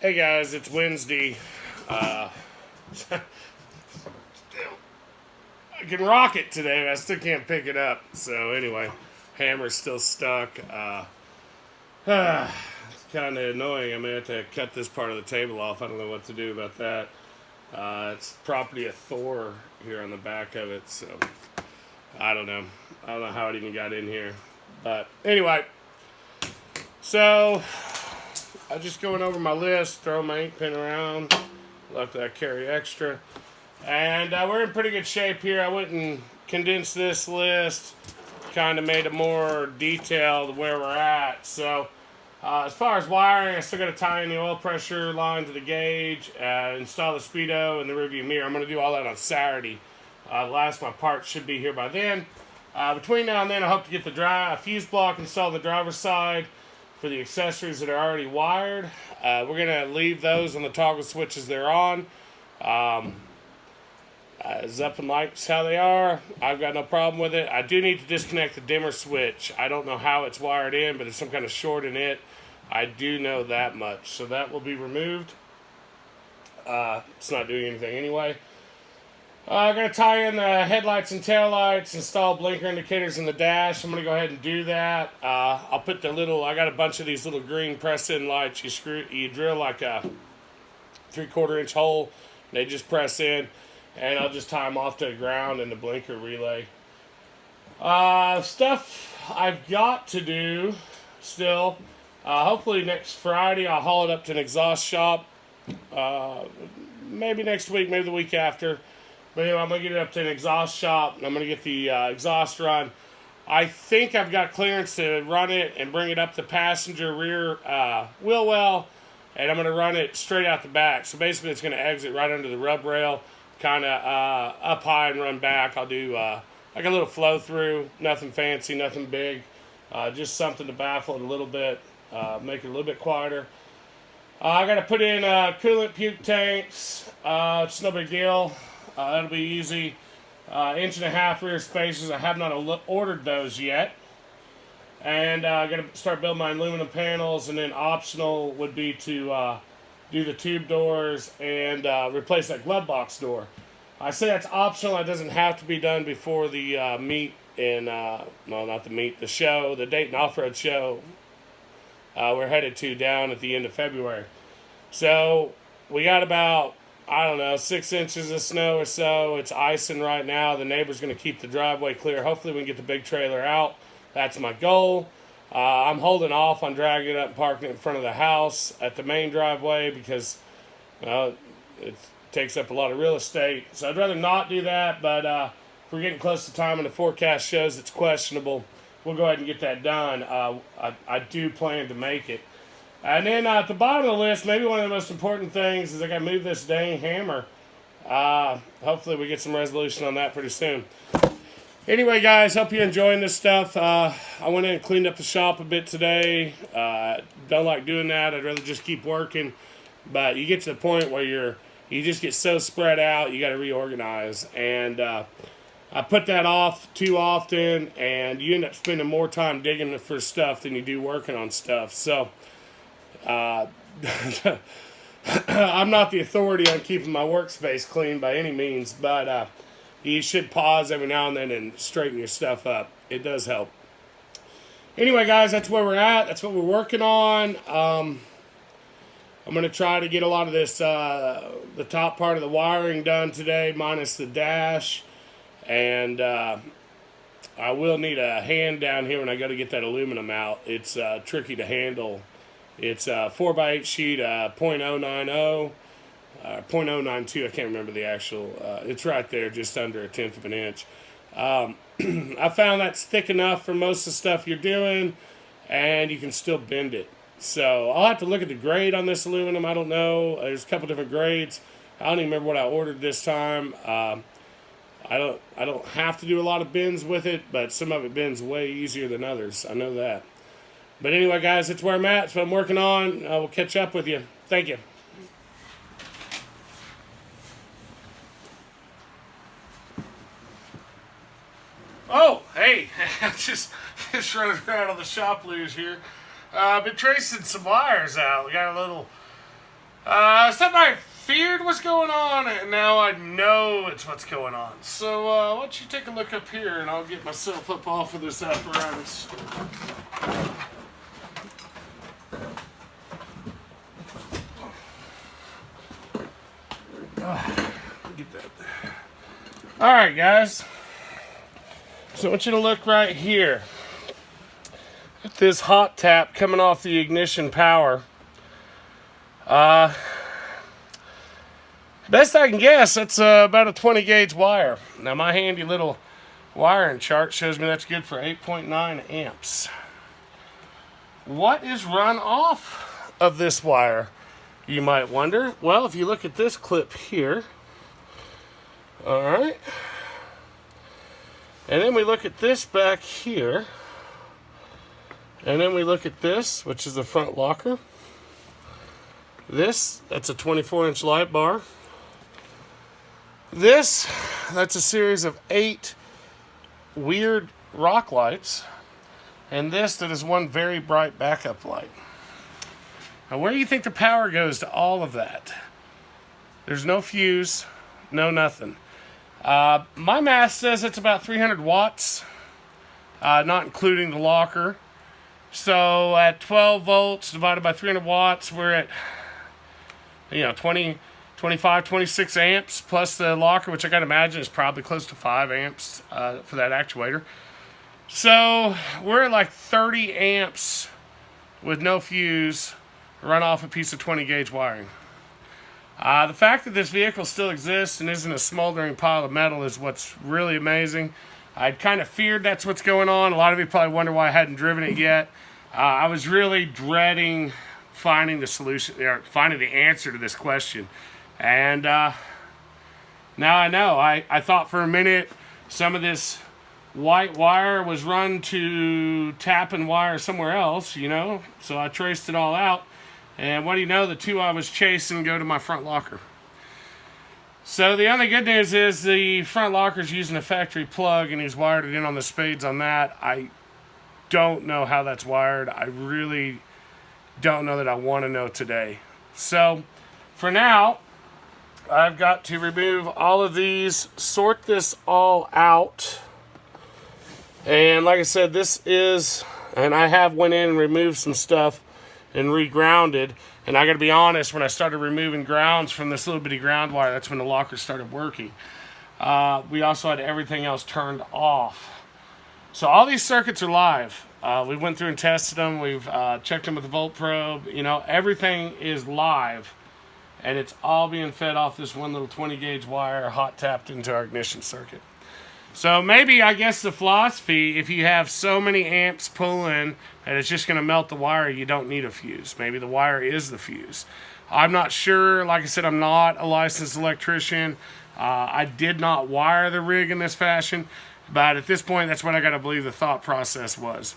Hey guys, it's Wednesday. I can rock it today, but I still can't pick it up. So anyway, hammer's still stuck. It's kind of annoying. I may have to cut this part of the table off. I don't know what to do about that. It's property of Thor here on the back of it, so I don't know. I don't know how it even got in here. But anyway, so I was just going over my list, throwing my ink pen around. Luckily I carry extra. And we're in pretty good shape here. I went and condensed this list, kind of made it more detailed where we're at. So as far as wiring, I still got to tie in the oil pressure line to the gauge, install the speedo and the rearview mirror. I'm going to do all that on Saturday. Last my parts should be here by then. Between now and then, I hope to get the fuse block installed on the driver's side for the accessories that are already wired. We're going to leave those on the toggle switches they're on. Zeppelin likes how they are. I've got no problem with it. I do need to disconnect the dimmer switch. I don't know how it's wired in, but there's some kind of short in it. I do know that much. So that will be removed. It's not doing anything anyway. I'm going to tie in the headlights and taillights, install blinker indicators in the dash. I'm going to go ahead and do that. I'll put I got a bunch of these little green press-in lights. You drill like a 3/4 inch hole, and they just press in, and I'll just tie them off to the ground and the blinker relay. Stuff I've got to do still. Hopefully next Friday I'll haul it up to an exhaust shop. Maybe next week, maybe the week after. But anyway, I'm going to get it up to an exhaust shop, and I'm going to get the exhaust run. I think I've got clearance to run it and bring it up the passenger rear wheel well, and I'm going to run it straight out the back. So basically it's going to exit right under the rub rail, kind of up high and run back. I'll do like a little flow through, nothing fancy, nothing big, just something to baffle it a little bit, make it a little bit quieter. I got to put in coolant puke tanks. It's no big deal. That'll be easy. 1.5 rear spacers. I have not ordered those yet. And I'm going to start building my aluminum panels. And then optional would be to do the tube doors and replace that glove box door. I say that's optional. It doesn't have to be done before the meet in, no, not the meet, the show, the Dayton Off-Road Show we're headed to down at the end of February. So we got about, 6 inches of snow or so. It's icing right now. The neighbor's going to keep the driveway clear. Hopefully we can get the big trailer out. That's my goal. I'm holding off on dragging it up and parking it in front of the house at the main driveway because it takes up a lot of real estate. So I'd rather not do that, but if we're getting close to time and the forecast shows it's questionable, we'll go ahead and get that done. I do plan to make it. And then at the bottom of the list, maybe one of the most important things is I got to move this dang hammer. Hopefully we get some resolution on that pretty soon. Anyway, guys, hope you're enjoying this stuff. I went in and cleaned up the shop a bit today. Don't like doing that. I'd rather just keep working. But you get to the point where you just get so spread out, you got to reorganize. And I put that off too often, and you end up spending more time digging for stuff than you do working on stuff. So I'm not the authority on keeping my workspace clean by any means, but you should pause every now and then and straighten your stuff up. It does help. Anyway, guys, that's where we're at. That's what we're working on. I'm going to try to get a lot of this, the top part of the wiring done today, minus the dash. And I will need a hand down here when I go to get that aluminum out. It's tricky to handle. It's a 4x8 sheet, 0.090, 0.092, I can't remember the actual, it's right there, just under 1/10 of an inch. I found that's thick enough for most of the stuff you're doing, and you can still bend it. So I'll have to look at the grade on this aluminum. I don't know. There's a couple different grades. I don't even remember what I ordered this time. I don't have to do a lot of bends with it, but some of it bends way easier than others. I know that. But anyway, guys, that's where I'm at. That's what I'm working on. I will catch up with you. Thank you. Oh, hey, just running around on the shop loose here. I've been tracing some wires out. We got a little Something I feared was going on, and now I know it's what's going on. So, why don't you take a look up here, and I'll get myself up off of this apparatus. Get that. All right, guys. So I want you to look right here at this hot tap coming off the ignition power. Best I can guess, that's about a 20 gauge wire. Now my handy little wiring chart shows me that's good for 8.9 amps. What is run off of this wire, you might wonder? Well, if you look at this clip here, all right, and then we look at this back here, and then we look at this, which is the front locker. This, that's a 24-inch light bar. This, that's a series of 8 weird rock lights. And this, that is one very bright backup light. Now, where do you think the power goes to all of that? There's no fuse, no nothing. My math says it's about 300 watts, not including the locker. So at 12 volts divided by 300 watts, we're at, 20, 25, 26 amps, plus the locker, which I got to imagine is probably close to 5 amps for that actuator. So we're at like 30 amps with no fuse, run off a piece of 20 gauge wiring. The fact that this vehicle still exists and isn't a smoldering pile of metal is what's really amazing. I'd kind of feared that's what's going on. A lot of you probably wonder why I hadn't driven it yet. I was really dreading finding the solution, or finding the answer to this question. And now I know. I thought for a minute some of this white wire was run to tap and wire somewhere else, So I traced it all out. And what do you know? The two I was chasing go to my front locker. So the only good news is the front locker's using a factory plug, and he's wired it in on the spades on that. I don't know how that's wired. I really don't know that I want to know today. So for now, I've got to remove all of these, sort this all out. And like I said, this is, and I have went in and removed some stuff and regrounded. And I got to be honest, when I started removing grounds from this little bitty ground wire, that's when the locker started working. We also had everything else turned off. So all these circuits are live. We went through and tested them. We've checked them with the volt probe. Everything is live. And it's all being fed off this one little 20 gauge wire hot tapped into our ignition circuit. So maybe, I guess the philosophy, if you have so many amps pulling and it's just going to melt the wire, you don't need a fuse. Maybe the wire is the fuse. I'm not sure. Like I said, I'm not a licensed electrician. I did not wire the rig in this fashion. But at this point, that's what I got to believe the thought process was,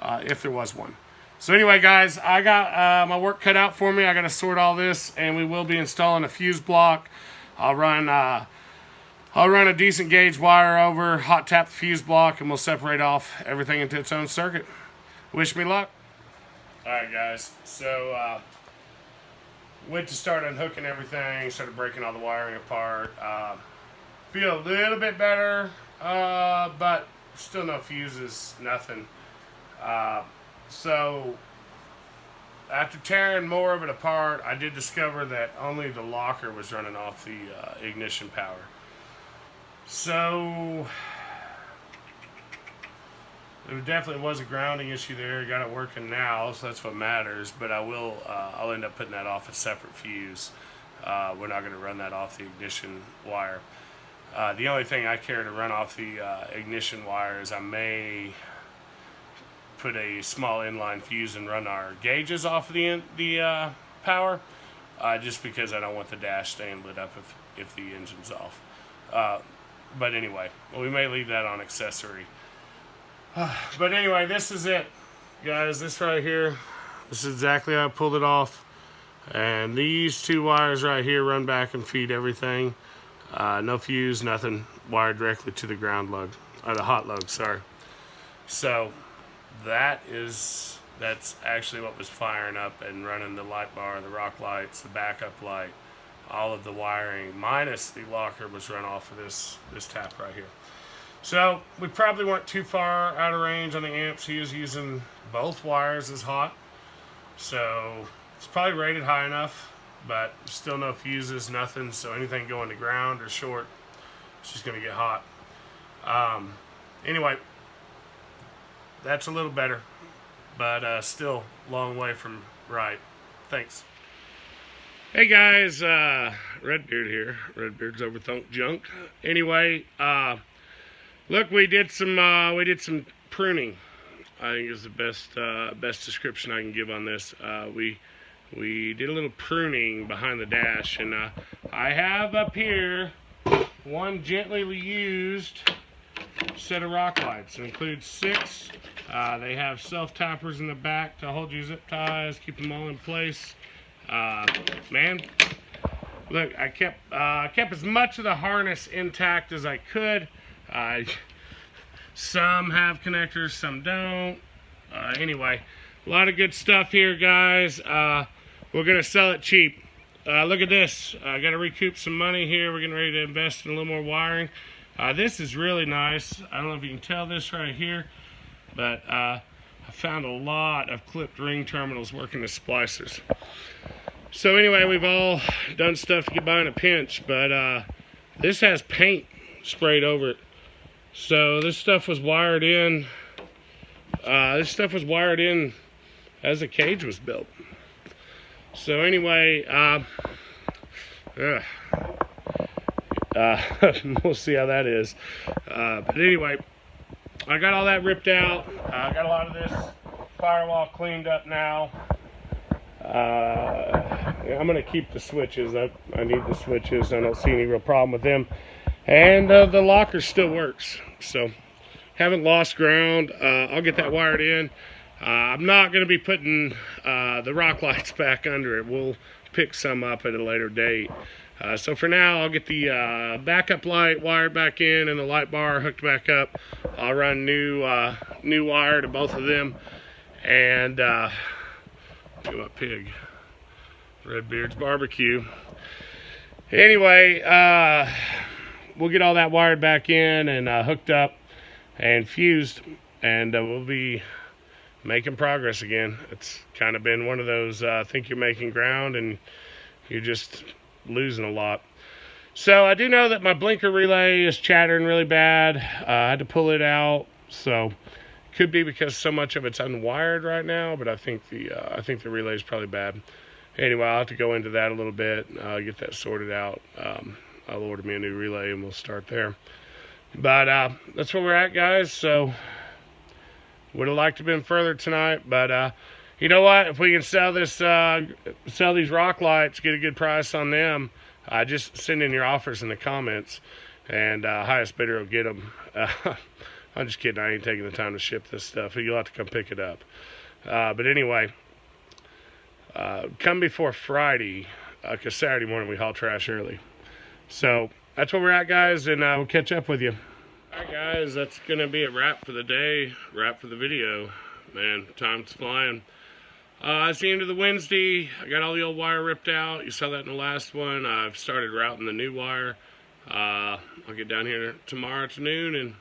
if there was one. So anyway, guys, I got my work cut out for me. I got to sort all this, and we will be installing a fuse block. I'll run a decent gauge wire over, hot tap the fuse block, and we'll separate off everything into its own circuit. Wish me luck. All right, guys. So went to start unhooking everything, started breaking all the wiring apart. Feel a little bit better, but still no fuses, nothing. So after tearing more of it apart, I did discover that only the locker was running off the ignition power. So there definitely was a grounding issue there. Got it working now, so that's what matters. But I'll end up putting that off a separate fuse. We're not going to run that off the ignition wire. The only thing I care to run off the ignition wire is I may put a small inline fuse and run our gauges off of the power, just because I don't want the dash staying lit up if the engine's off. But anyway, we may leave that on accessory. But anyway, this is it, guys. This right here, this is exactly how I pulled it off. And these two wires right here run back and feed everything. No fuse, nothing, wired directly to the ground lug, or the hot lug, sorry. So that is That's actually what was firing up and running the light bar, the rock lights, the backup light, all of the wiring, minus the locker was run off of this tap right here. So we probably weren't too far out of range on the amps. He was using both wires as hot. So it's probably rated high enough, but still no fuses, nothing. So anything going to ground or short, it's just going to get hot. Anyway, that's a little better, but still long way from right. Thanks. Hey guys, Redbeard here. Redbeard's Overthunk Junk. Anyway, look, we did some pruning. I think is the best description I can give on this. We did a little pruning behind the dash, and I have up here one gently used set of rock lights. It includes 6. They have self-tappers in the back to hold your zip ties, keep them all in place. Man, look, I kept as much of the harness intact as I could. Some have connectors, some don't. Anyway, a lot of good stuff here, guys. We're gonna sell it cheap. Look at this. I got to recoup some money here. We're getting ready to invest in a little more wiring. This is really nice. I don't know if you can tell this right here, but I found a lot of clipped ring terminals working as splicers. So anyway, we've all done stuff to get by in a pinch, but this has paint sprayed over it. So this stuff was wired in. As the cage was built. So anyway, we'll see how that is. But anyway, I got all that ripped out. I got a lot of this firewall cleaned up now. I'm going to keep the switches. I need the switches. I don't see any real problem with them. And the locker still works. So haven't lost ground. I'll get that wired in. I'm not going to be putting the rock lights back under it. We'll pick some up at a later date. So for now, I'll get the backup light wired back in and the light bar hooked back up. I'll run new wire to both of them. And look at my pig, Redbeard's Barbecue. Anyway, we'll get all that wired back in and hooked up and fused, and we'll be making progress again. It's kind of been one of those think you're making ground and you're just losing a lot. So I do know that my blinker relay is chattering really bad. I had to pull it out, so could be because so much of it's unwired right now, but I think the relay is probably bad. Anyway, I'll have to go into that a little bit, get that sorted out. I'll order me a new relay and we'll start there. But that's where we're at, guys. So would have liked to have been further tonight, but you know what? If we can sell these rock lights, get a good price on them, just send in your offers in the comments, and highest bidder will get them. I'm just kidding. I ain't taking the time to ship this stuff. You'll have to come pick it up. But anyway, come before Friday, because Saturday morning we haul trash early. So that's where we're at, guys, and we'll catch up with you. All right, guys, that's going to be a wrap for the day, wrap for the video. Man, time's flying. It's the end of the Wednesday. I got all the old wire ripped out. You saw that in the last one. I've started routing the new wire. I'll get down here tomorrow afternoon and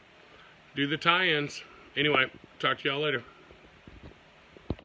do the tie-ins. Anyway, talk to y'all later.